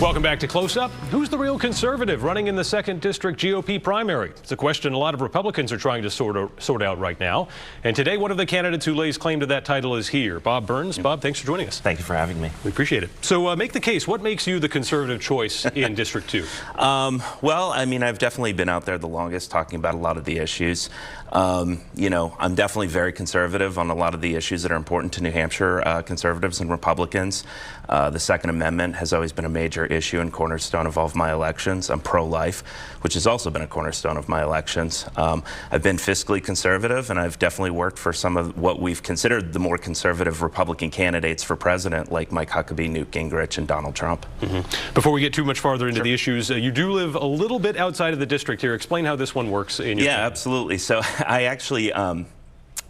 Welcome back to Close Up. Who's the real conservative running in the 2nd District GOP primary? It's a question a lot of Republicans are trying to sort out right now. And today, one of the candidates who lays claim to that title is here. Bob Burns. Bob, thanks for joining us. Thank you for having me. We appreciate it. So make the case. What makes you the conservative choice in District 2? Well, I mean, I've definitely been out there the longest talking about a lot of the issues. You know, I'm definitely very conservative on a lot of the issues that are important to New Hampshire conservatives and Republicans. The Second Amendment has always been a major issue and cornerstone of all of my elections. I'm pro-life, which has also been a cornerstone of my elections. I've been fiscally conservative, and I've definitely worked for some of what we've considered the more conservative Republican candidates for president, like Mike Huckabee, Newt Gingrich, and Donald Trump. Before we get too much farther into the issues, you do live a little bit outside of the district here. Explain how this one works in your family. Absolutely. So I actually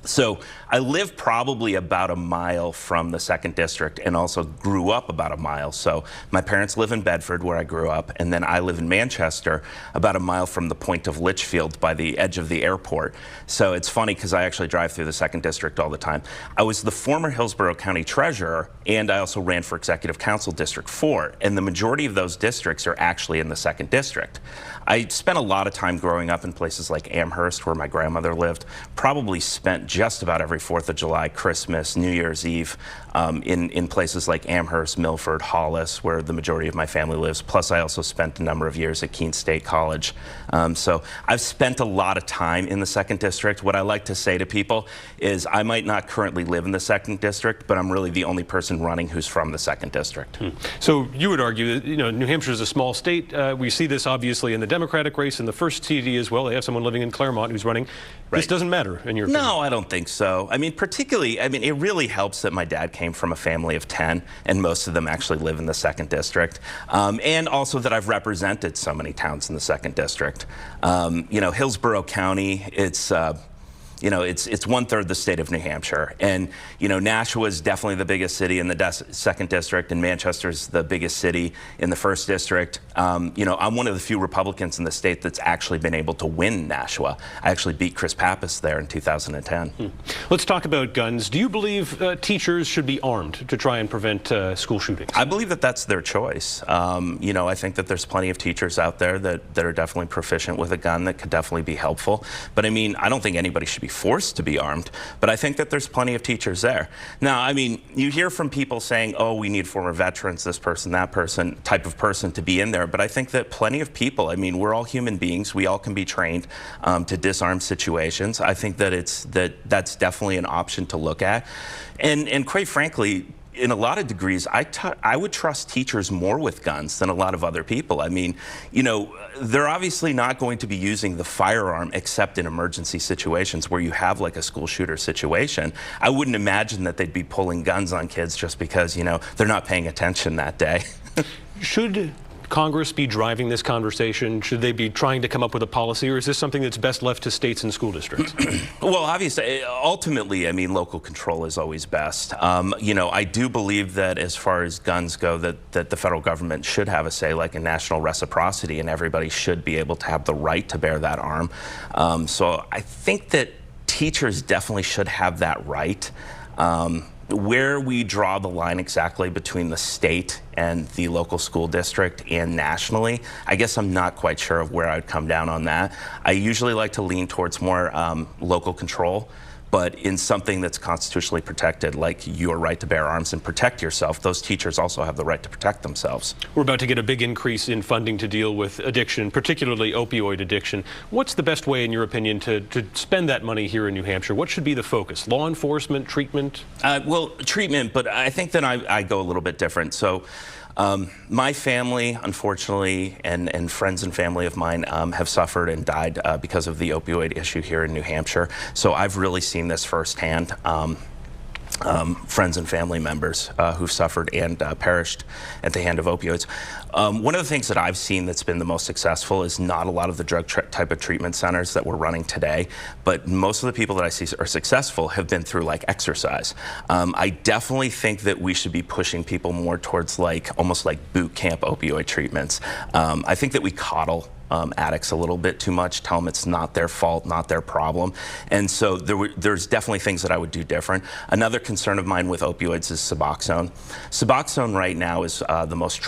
So I live probably about a mile from the 2nd District and also grew up about a mile. So my parents live in Bedford, where I grew up, and then I live in Manchester, about a mile from the point of Litchfield by the edge of the airport. So it's funny because I actually drive through the 2nd District all the time. I was the former Hillsborough County Treasurer, and I also ran for Executive Council District 4, and the majority of those districts are actually in the 2nd District. I spent a lot of time growing up in places like Amherst, where my grandmother lived, probably spent just about every 4th of July, Christmas, New Year's Eve in places like Amherst, Milford, Hollis, where the majority of my family lives. Plus, I also spent a number of years at Keene State College. So I've spent a lot of time in the 2nd District. What I like to say to people is I might not currently live in the 2nd District, but I'm really the only person running who's from the 2nd District. So you would argue that, you know, New Hampshire is a small state. We see this obviously in the Democratic race in the first TD as well. They have someone living in Claremont who's running. Right. This doesn't matter in your opinion? No, I don't think so. I mean, particularly, I mean, it really helps that my dad came from a family of 10, and most of them actually live in the 2nd District. And also that I've represented so many towns in the 2nd District. You know, Hillsborough County, it's you know, it's 1/3 the state of New Hampshire. And, you know, Nashua is definitely the biggest city in the 2nd District, and Manchester's the biggest city in the 1st District. You know, I'm one of the few Republicans in the state that's actually been able to win Nashua. I actually beat Chris Pappas there in 2010. Let's talk about guns. Do you believe teachers should be armed to try and prevent school shootings? I believe that that's their choice. You know, I think that there's plenty of teachers out there that are definitely proficient with a gun that could definitely be helpful. But I mean, I don't think anybody should be forced to be armed, but I think that there's plenty of teachers there. Now, I mean, you hear from people saying, oh, we need former veterans, this person, that person, type of person to be in there, but I think that plenty of people, I mean, we're all human beings, we all can be trained to disarm situations. I think that that's definitely an option to look at. And quite frankly, in a lot of degrees, I would trust teachers more with guns than a lot of other people. I mean, you know, they're obviously not going to be using the firearm except in emergency situations where you have like a school shooter situation. I wouldn't imagine that they'd be pulling guns on kids just because, you know, they're not paying attention that day. Should Congress be driving this conversation? Should they be trying to come up with a policy, or is this something that's best left to states and school districts? Well, obviously, ultimately, I mean, local control is always best. You know, I do believe that as far as guns go, that the federal government should have a say, like in national reciprocity, and everybody should be able to have the right to bear that arm. So I think that teachers definitely should have that right. Where we draw the line exactly between the state and the local school district and nationally, I guess I'm not quite sure of where I'd come down on that. I usually like to lean towards more local control, but in something that's constitutionally protected, like your right to bear arms and protect yourself, those teachers also have the right to protect themselves. We're about to get a big increase in funding to deal with addiction, particularly opioid addiction. What's the best way, in your opinion, to spend that money here in New Hampshire? What should be the focus? Law enforcement, treatment? Well, treatment, but I think that I go a little bit different. So my family, unfortunately, and friends and family of mine have suffered and died because of the opioid issue here in New Hampshire. So I've really seen this firsthand. Friends and family members who've suffered and perished at the hand of opioids. One of the things that I've seen that's been the most successful is not a lot of the drug type of treatment centers that we're running today, but most of the people that I see are successful have been through like exercise. I definitely think that we should be pushing people more towards like almost like boot camp opioid treatments. I think that we coddle addicts a little bit too much, tell them it's not their fault, not their problem. And so there's definitely things that I would do different. Another concern of mine with opioids is Suboxone. Suboxone right now is the most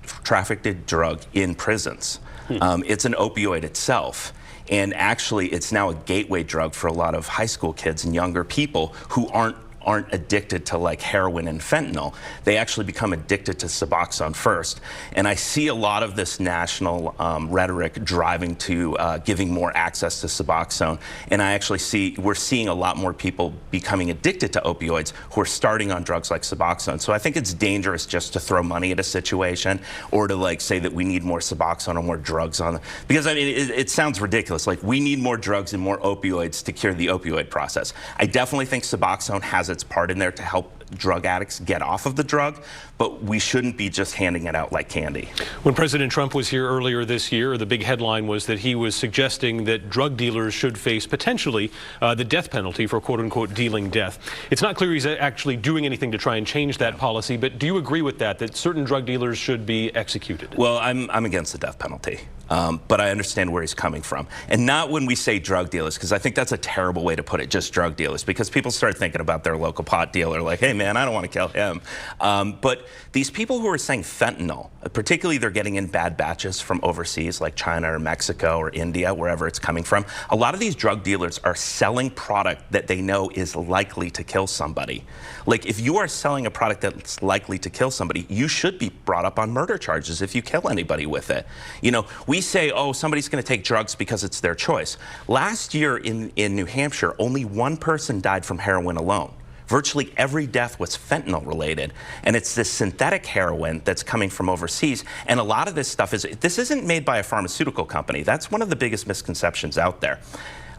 trafficked drug in prisons. It's an opioid itself. And actually, it's now a gateway drug for a lot of high school kids and younger people who aren't addicted to like heroin and fentanyl. They actually become addicted to Suboxone first. And I see a lot of this national rhetoric driving to giving more access to Suboxone. And I actually we're seeing a lot more people becoming addicted to opioids who are starting on drugs like Suboxone. So I think it's dangerous just to throw money at a situation or to like say that we need more Suboxone or more drugs on, because I mean, it sounds ridiculous. Like we need more drugs and more opioids to cure the opioid process. I definitely think Suboxone has its part in there to help drug addicts get off of the drug, but we shouldn't be just handing it out like candy. When President Trump was here earlier this year, the big headline was that he was suggesting that drug dealers should face potentially the death penalty for quote-unquote dealing death. It's not clear he's actually doing anything to try and change that policy, but do you agree with that certain drug dealers should be executed? Well, I'm against the death penalty. But I understand where he's coming from. And not when we say drug dealers, because I think that's a terrible way to put it, just drug dealers, because people start thinking about their local pot dealer, like, hey, man, I don't want to kill him. But these people who are saying fentanyl, particularly they're getting in bad batches from overseas, like China or Mexico or India, wherever it's coming from. A lot of these drug dealers are selling product that they know is likely to kill somebody. Like, if you are selling a product that's likely to kill somebody, you should be brought up on murder charges if you kill anybody with it. You know, we say, oh, somebody's going to take drugs because it's their choice. Last year in New Hampshire, only one person died from heroin alone. Virtually every death was fentanyl related. And it's this synthetic heroin that's coming from overseas. And a lot of this stuff this isn't made by a pharmaceutical company. That's one of the biggest misconceptions out there.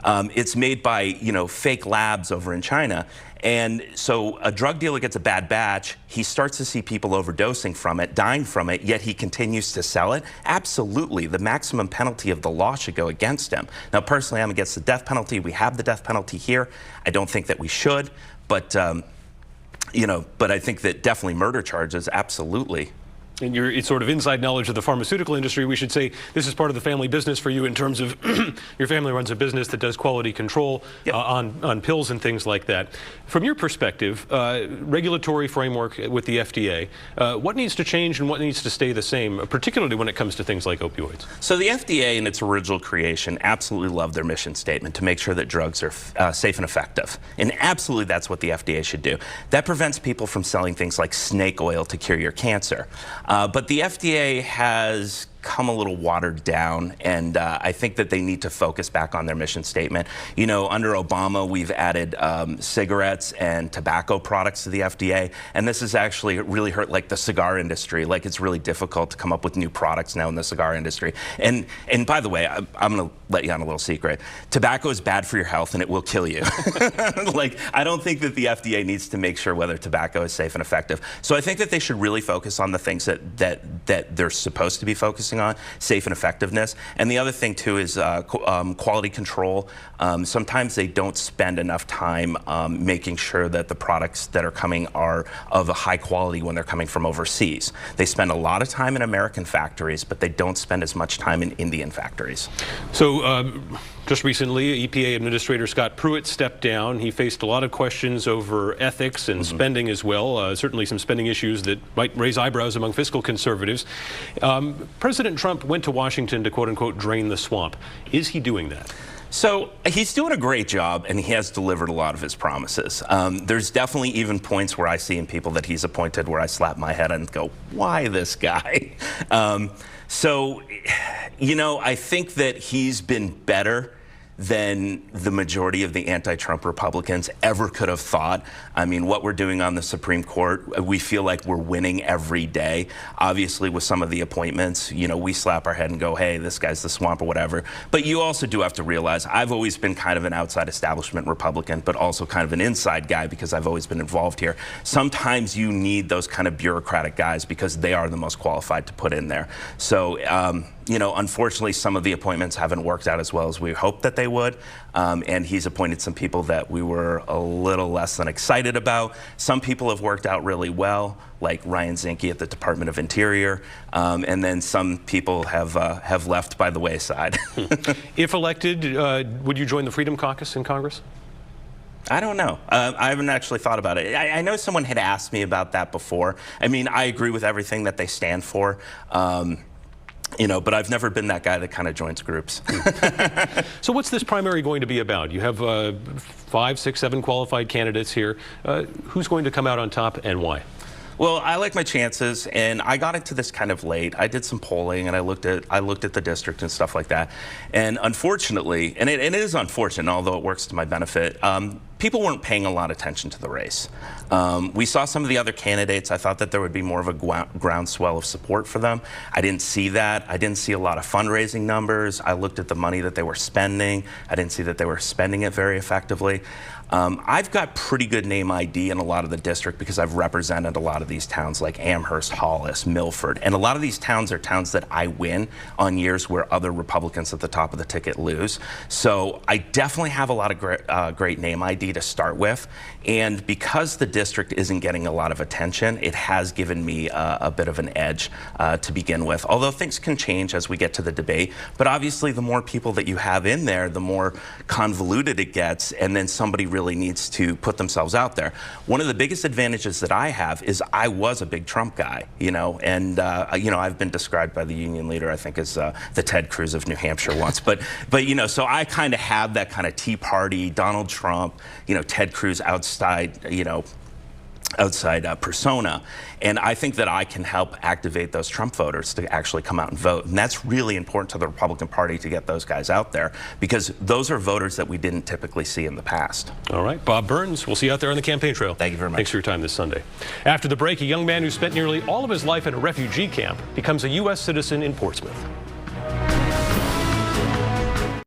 It's made by, you know, fake labs over in China. And so a drug dealer gets a bad batch, he starts to see people overdosing from it, dying from it, yet he continues to sell it. Absolutely, the maximum penalty of the law should go against him. Now, personally, I'm against the death penalty. We have the death penalty here. I don't think that we should, but, you know, but I think that definitely murder charges, absolutely. And it's sort of inside knowledge of the pharmaceutical industry. We should say this is part of the family business for you in terms of your family runs a business that does quality control on pills and things like that. From your perspective, regulatory framework with the FDA, what needs to change and what needs to stay the same, particularly when it comes to things like opioids? So the FDA in its original creation absolutely loved their mission statement to make sure that drugs are safe and effective. And absolutely that's what the FDA should do. That prevents people from selling things like snake oil to cure your cancer. But the FDA has come a little watered down, and I think that they need to focus back on their mission statement. You know, under Obama, we've added cigarettes and tobacco products to the FDA, and this has actually really hurt like the cigar industry. Like, it's really difficult to come up with new products now in the cigar industry. And by the way, I'm going to let you on a little secret. Tobacco is bad for your health, and it will kill you. Like, I don't think that the FDA needs to make sure whether tobacco is safe and effective. So I think that they should really focus on the things that they're supposed to be focusing on, safe and effectiveness. And the other thing too is quality control. Sometimes they don't spend enough time making sure that the products that are coming are of a high quality when they're coming from overseas. They spend a lot of time in American factories, but they don't spend as much time in Indian factories. So just recently, EPA Administrator Scott Pruitt stepped down. He faced a lot of questions over ethics and spending as well, certainly some spending issues that might raise eyebrows among fiscal conservatives. President Trump went to Washington to quote-unquote drain the swamp. Is he doing that? So he's doing a great job, and he has delivered a lot of his promises. There's definitely even points where I see in people that he's appointed where I slap my head and go, why this guy? So, you know, I think that he's been better than the majority of the anti-Trump Republicans ever could have thought. I mean, what we're doing on the Supreme Court, we feel like we're winning every day. Obviously, with some of the appointments, you know, we slap our head and go, hey, this guy's the swamp or whatever. But you also do have to realize I've always been kind of an outside establishment Republican, but also kind of an inside guy because I've always been involved here. Sometimes you need those kind of bureaucratic guys because they are the most qualified to put in there. So, you know, unfortunately, some of the appointments haven't worked out as well as we hoped that they would. And he's appointed some people that we were a little less than excited about. Some people have worked out really well, like Ryan Zinke at the Department of Interior. And then some people have left by the wayside. If elected, would you join the Freedom Caucus in Congress? I don't know. I haven't actually thought about it. I know someone had asked me about that before. I mean, I agree with everything that they stand for. You know, but I've never been that guy that kind of joins groups. So what's this primary going to be about? You have 5, 6, 7 qualified candidates here. Who's going to come out on top and why? Well, I like my chances, and I got into this kind of late. I did some polling, and I looked at the district and stuff like that. And unfortunately, and it is unfortunate, although it works to my benefit, people weren't paying a lot of attention to the race. We saw some of the other candidates. I thought that there would be more of a groundswell of support for them. I didn't see that. I didn't see a lot of fundraising numbers. I looked at the money that they were spending. I didn't see that they were spending it very effectively. I've got pretty good name ID in a lot of the district because I've represented a lot of these towns like Amherst, Hollis, Milford, and a lot of these towns are towns that I win on years where other Republicans at the top of the ticket lose. So I definitely have a lot of great name ID to start with, and because the district isn't getting a lot of attention, it has given me a bit of an edge to begin with, although things can change as we get to the debate. But obviously the more people that you have in there, the more convoluted it gets, and then somebody really needs to put themselves out there. One of the biggest advantages that I have is I was a big Trump guy, you know, and you know, I've been described by the union leader, I think, as the Ted Cruz of New Hampshire once. But you know, so I kind of have that kind of Tea Party, Donald Trump, you know, Ted Cruz outside, you know, persona, and I think that I can help activate those Trump voters to actually come out and vote, and that's really important to the Republican Party to get those guys out there because those are voters that we didn't typically see in the past. All right, Bob Burns, we'll see you out there on the campaign trail. Thank you very much. Thanks for your time this Sunday. After the break, a young man who spent nearly all of his life in a refugee camp becomes a U.S. citizen in Portsmouth.